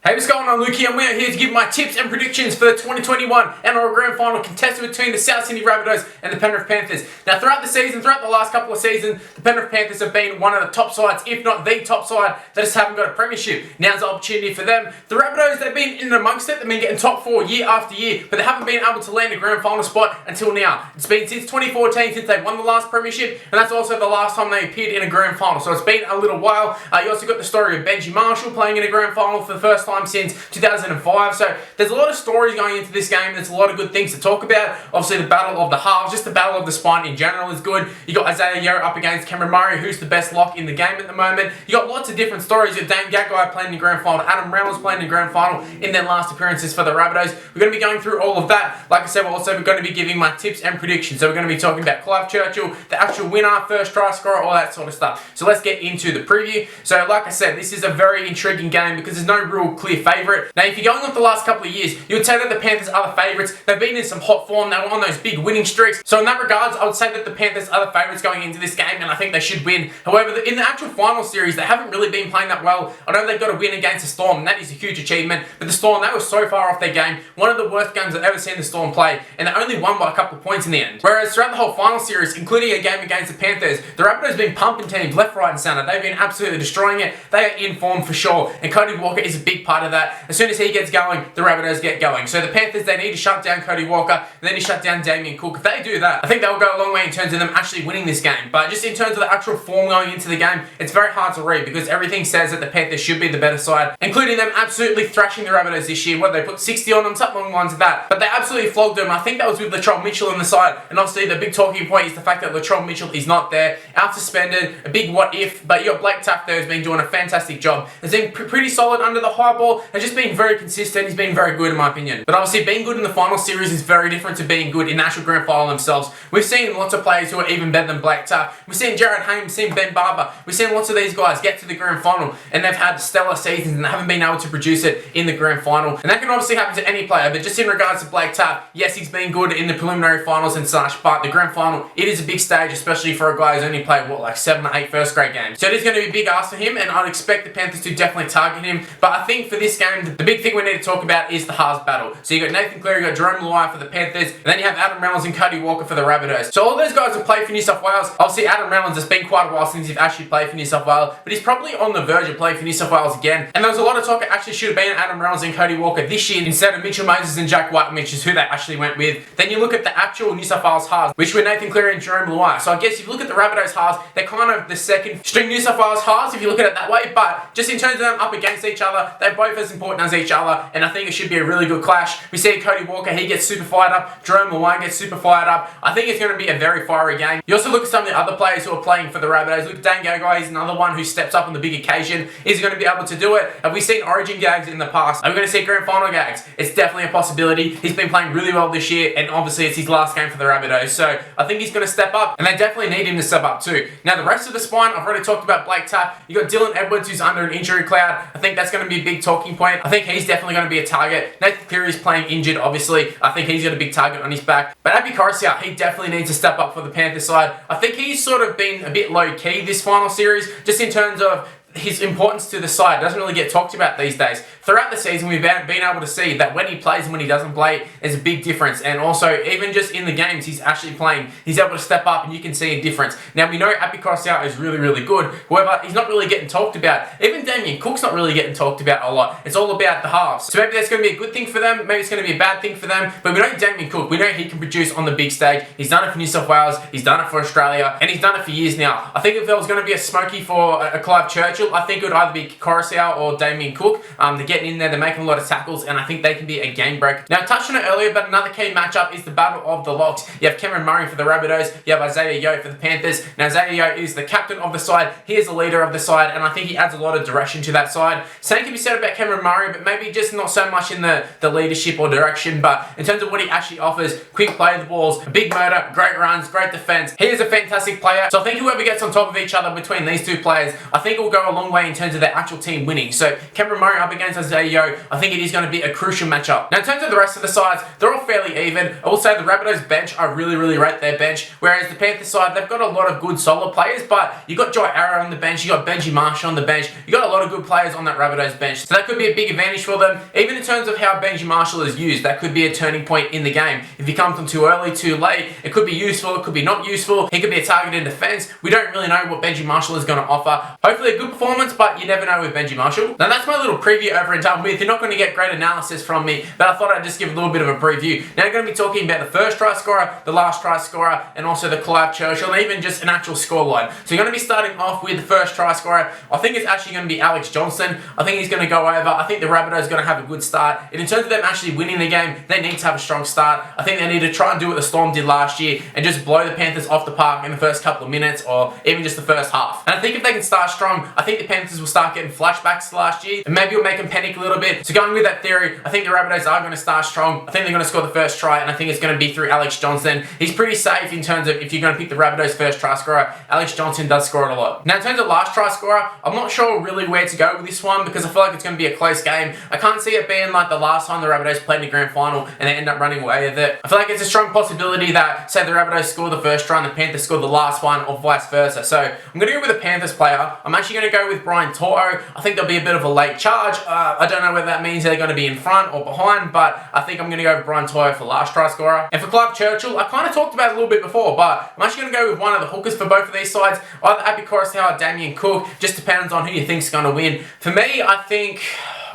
Hey, what's going on? Luke here, and we're here to give my tips and predictions for the 2021 NRL Grand Final contested between the South Sydney Rabbitohs and the Penrith Panthers. Now, throughout the last couple of seasons, the Penrith Panthers have been one of the top sides, if not the top side, that just haven't got a premiership. Now's the opportunity for them. The Rabbitohs, they've been in amongst it, they've been getting top four year after year, but they haven't been able to land a Grand Final spot until now. It's been since 2014 since they won the last premiership, and that's also the last time they appeared in a Grand Final, so it's been a little while. You also got the story of Benji Marshall playing in a Grand Final for the first time since 2005, so there's a lot of stories going into this game. There's a lot of good things to talk about. Obviously, the battle of the halves, just the battle of the spine in general is good. You got Isaiah Yeo up against Cameron Murray, who's the best lock in the game at the moment. You got lots of different stories. You got Dane Gagai playing in the Grand Final, Adam Reynolds playing in the Grand Final in their last appearances for the Rabbitohs. We're going to be going through all of that. Like I said, we're also going to be giving my tips and predictions. So we're going to be talking about Clive Churchill, the actual winner, first try scorer, all that sort of stuff. So let's get into the preview. So like I said, this is a very intriguing game because there's no real clear favourite. Now, if you're going off the last couple of years, you would say that the Panthers are the favourites. They've been in some hot form. They were on those big winning streaks. So in that regards, I would say that the Panthers are the favourites going into this game, and I think they should win. However, in the actual final series, they haven't really been playing that well. I know they've got a win against the Storm, and that is a huge achievement. But the Storm, they were so far off their game. One of the worst games I've ever seen the Storm play, and they only won by a couple of points in the end. Whereas throughout the whole final series, including a game against the Panthers, the Rabbitohs have been pumping teams left, right, and centre. They've been absolutely destroying it. They are in form for sure, and Cody Walker is a big part of that. As soon as he gets going, the Rabbitohs get going. So the Panthers, they need to shut down Cody Walker, and then to shut down Damien Cook. If they do that, I think they'll go a long way in terms of them actually winning this game. But just in terms of the actual form going into the game, it's very hard to read because everything says that the Panthers should be the better side, including them absolutely thrashing the Rabbitohs this year. What, they put 60 on them, something along the lines of that. But they absolutely flogged them. I think that was with Latrell Mitchell on the side. And obviously the big talking point is the fact that Latrell Mitchell is not there, out suspended, a big what if. But you got Blake Taaffe there who's been doing a fantastic job. He's been pretty solid under the high ball, has just been very consistent. He's been very good in my opinion. But obviously being good in the final series is very different to being good in the actual grand final themselves. We've seen lots of players who are even better than Blake Taaffe. We've seen Jared Hayne, we've seen Ben Barber. We've seen lots of these guys get to the grand final and they've had stellar seasons and they haven't been able to produce it in the grand final. And that can obviously happen to any player, but just in regards to Blake Taaffe, yes, he's been good in the preliminary finals and such, but the grand final, it is a big stage, especially for a guy who's only played, like 7 or 8 first grade games. So it is going to be a big ask for him, and I'd expect the Panthers to definitely target him. But I think for this game, the big thing we need to talk about is the halves battle. So you got Nathan Cleary, you got Koroisau for the Panthers, and then you have Adam Reynolds and Cody Walker for the Rabbitohs. So all those guys have played for New South Wales. Obviously Adam Reynolds, has been quite a while since he's actually played for New South Wales, but he's probably on the verge of playing for New South Wales again. And there was a lot of talk it actually should have been Adam Reynolds and Cody Walker this year instead of Mitchell Moses and Jack White, which is who they actually went with. Then you look at the actual New South Wales halves, which were Nathan Cleary and Koroisau. So I guess if you look at the Rabbitohs halves, they're kind of the second string New South Wales halves if you look at it that way, but just in terms of them up against each other, they're both as important as each other, and I think it should be a really good clash. We see Cody Walker, he gets super fired up, Koroisau gets super fired up. I think it's going to be a very fiery game. You also look at some of the other players who are playing for the Rabbitohs. Look at Dane Gagai, he's another one who steps up on the big occasion. Is he going to be able to do it? Have we seen Origin gags in the past? Are we going to see Grand Final gags? It's definitely a possibility. He's been playing really well this year, and obviously it's his last game for the Rabbitohs, so I think he's going to step up, and they definitely need him to step up too. Now the rest of the spine, I've already talked about Blake Taaffe. You got Dylan Edwards, who's under an injury cloud. I think that's going to be a big talking point. I think he's definitely going to be a target. Nathan Cleary is playing injured, obviously. I think he's got a big target on his back. But Koroisau, he definitely needs to step up for the Panthers side. I think he's sort of been a bit low-key this final series, just in terms of his importance to the side. Doesn't really get talked about these days. Throughout the season, we've been able to see that when he plays and when he doesn't play, there's a big difference. And also, even just in the games he's actually playing, he's able to step up and you can see a difference. Now, we know Koroisau is really, really good. However, he's not really getting talked about. Even Damien Cook's not really getting talked about a lot. It's all about the halves. So maybe that's going to be a good thing for them. Maybe it's going to be a bad thing for them. But we know Damien Cook. We know he can produce on the big stage. He's done it for New South Wales. He's done it for Australia. And he's done it for years now. I think if there was going to be a smoky for a Clive Churchill, I think it would either be Koroisau or Damien Cook. They're getting in there, they're making a lot of tackles, and I think they can be a game break. Now, I touched on it earlier, but another key matchup is the battle of the locks. You have Cameron Murray for the Rabbitohs, you have Isaiah Yeo for the Panthers. Now, Isaiah Yeo is the captain of the side, he is the leader of the side, and I think he adds a lot of direction to that side. Same can be said about Cameron Murray, but maybe just not so much in the leadership or direction, but in terms of what he actually offers, quick play of the balls, a big motor, great runs, great defense. He is a fantastic player, so I think whoever gets on top of each other between these two players, I think it will go a a long way in terms of their actual team winning. So Cameron Murray up against Isaiah Yeo, I think it is going to be a crucial matchup. Now in terms of the rest of the sides, they're all fairly even. I will say the Rabbitohs bench, I really rate their bench, whereas the Panthers side, they've got a lot of good solid players, but you got Joy Arrow on the bench, you got Benji Marshall on the bench, you got a lot of good players on that Rabbitohs bench, so that could be a big advantage for them. Even in terms of how Benji Marshall is used, that could be a turning point in the game. If he comes on too early, too late, it could be useful, it could be not useful, he could be a target in defense. We don't really know what Benji Marshall is going to offer. Hopefully a good performance, but you never know with Benji Marshall. Now that's my little preview over and done with. You're not going to get great analysis from me, but I thought I'd just give a little bit of a preview. Now I'm going to be talking about the first try scorer, the last try scorer, and also the Clive Churchill, and even just an actual scoreline. So you're going to be starting off with the first try scorer. I think it's actually going to be Alex Johnson. I think he's going to go over. I think the Rabbitohs are going to have a good start. And in terms of them actually winning the game, they need to have a strong start. I think they need to try and do what the Storm did last year and just blow the Panthers off the park in the first couple of minutes or even just the first half. And I think if they can start strong, I think the Panthers will start getting flashbacks to last year and maybe it'll make them panic a little bit. So going with that theory, I think the Rabbitohs are going to start strong. I think they're going to score the first try and I think it's going to be through Alex Johnson. He's pretty safe in terms of if you're going to pick the Rabbitohs first try scorer. Alex Johnson does score it a lot. Now in terms of last try scorer, I'm not sure really where to go with this one because I feel like it's going to be a close game. I can't see it being like the last time the Rabbitohs played in the grand final and they end up running away with it. I feel like it's a strong possibility that say the Rabbitohs score the first try and the Panthers score the last one or vice versa. So I'm going to go with a Panthers player. I'm actually going to go with Brian To'o. I think there'll be a bit of a late charge. I don't know whether that means they're going to be in front or behind, but I think I'm going to go with Brian To'o for last try scorer. And for Clive Churchill, I kind of talked about it a little bit before, but I'm actually going to go with one of the hookers for both of these sides. Either Api Koroisau or Damien Cook. Just depends on who you think's going to win. For me, I think...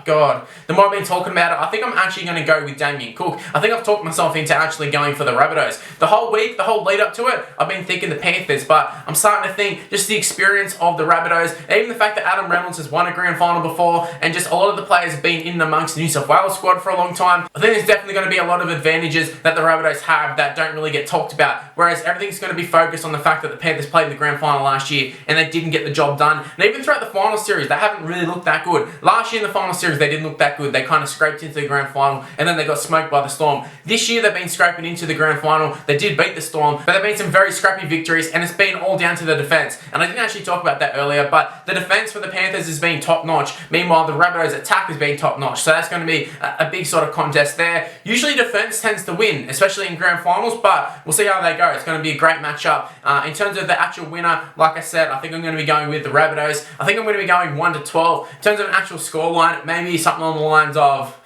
God, the more I've been talking about it, I think I'm actually going to go with Damien Cook. I think I've talked myself into actually going for the Rabbitohs. The whole week, the whole lead up to it, I've been thinking the Panthers, but I'm starting to think just the experience of the Rabbitohs, and even the fact that Adam Reynolds has won a grand final before, and just a lot of the players have been in and amongst the New South Wales squad for a long time. I think there's definitely going to be a lot of advantages that the Rabbitohs have that don't really get talked about, whereas everything's going to be focused on the fact that the Panthers played in the grand final last year, and they didn't get the job done. And even throughout the final series, they haven't really looked that good. Last year in the final series, they didn't look that good. They kind of scraped into the grand final and then they got smoked by the Storm. This year they've been scraping into the grand final. They did beat the Storm, but they've been some very scrappy victories and it's been all down to the defense. And I didn't actually talk about that earlier, but the defense for the Panthers has been top notch. Meanwhile, the Rabbitohs attack has been top notch. So that's going to be a big sort of contest there. Usually defense tends to win, especially in grand finals, but we'll see how they go. It's going to be a great matchup. In terms of the actual winner, like I said, I think I'm going to be going with the Rabbitohs. I think I'm going to be going 1-12. In terms of an actual scoreline, maybe something on the lines of,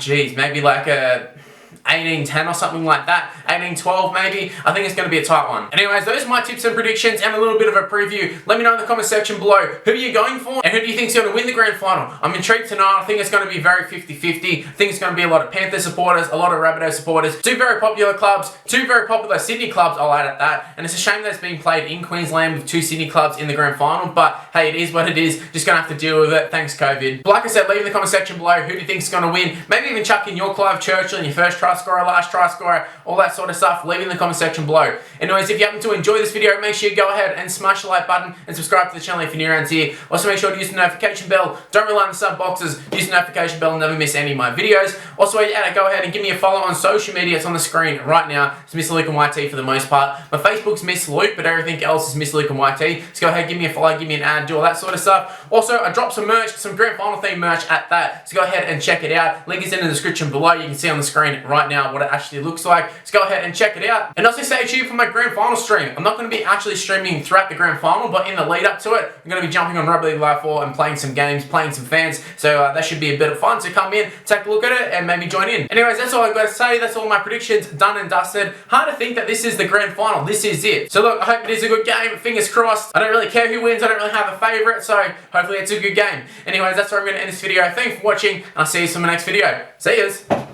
maybe like a 18-10 or something like that. 18-12 maybe. I think it's going to be a tight one. Anyways, those are my tips and predictions and a little bit of a preview. Let me know in the comment section below who are you going for and who do you think is going to win the grand final. I'm intrigued to know. I think it's going to be very 50-50. I think it's going to be a lot of Panther supporters, a lot of Rabbitoh supporters. Two very popular clubs, two very popular Sydney clubs, I'll add at that. And it's a shame that it's being played in Queensland with two Sydney clubs in the grand final, but hey, it is what it is. Just going to have to deal with it. Thanks, COVID. But like I said, leave in the comment section below who do you think is going to win. Maybe even chuck in your Clive Churchill and your first try scorer, last try scorer, all that sort of stuff. Leave in the comment section below. Anyways, if you happen to enjoy this video, make sure you go ahead and smash the like button and subscribe to the channel if you're new around here. Also, make sure to use the notification bell. Don't rely on the sub boxes. Use the notification bell and never miss any of my videos. Also, yeah, go ahead and give me a follow on social media. It's on the screen right now. It's Mr. Luke and YT for the most part. My Facebook's Miss Luke, but everything else is Mr. Luke and YT. So go ahead, give me a follow, give me an ad, do all that sort of stuff. Also, I dropped some merch, some grand final theme merch at that. So go ahead and check it out. Link is in the description below. You can see on the screen right now what it actually looks like. So go ahead and check it out. And also stay tuned for my grand final stream. I'm not going to be actually streaming throughout the grand final, but in the lead up to it, I'm going to be jumping on Rugby League Live 4 and playing some games, playing some fans. So that should be a bit of fun. So come in, take a look at it, and maybe join in. Anyways, that's all I've got to say. That's all my predictions done and dusted. Hard to think that this is the grand final. This is it. So look, I hope it is a good game. Fingers crossed. I don't really care who wins. I don't really have a favourite. So hopefully it's a good game. Anyways, that's where I'm going to end this video. Thanks for watching. I'll see you in my next video. See yous.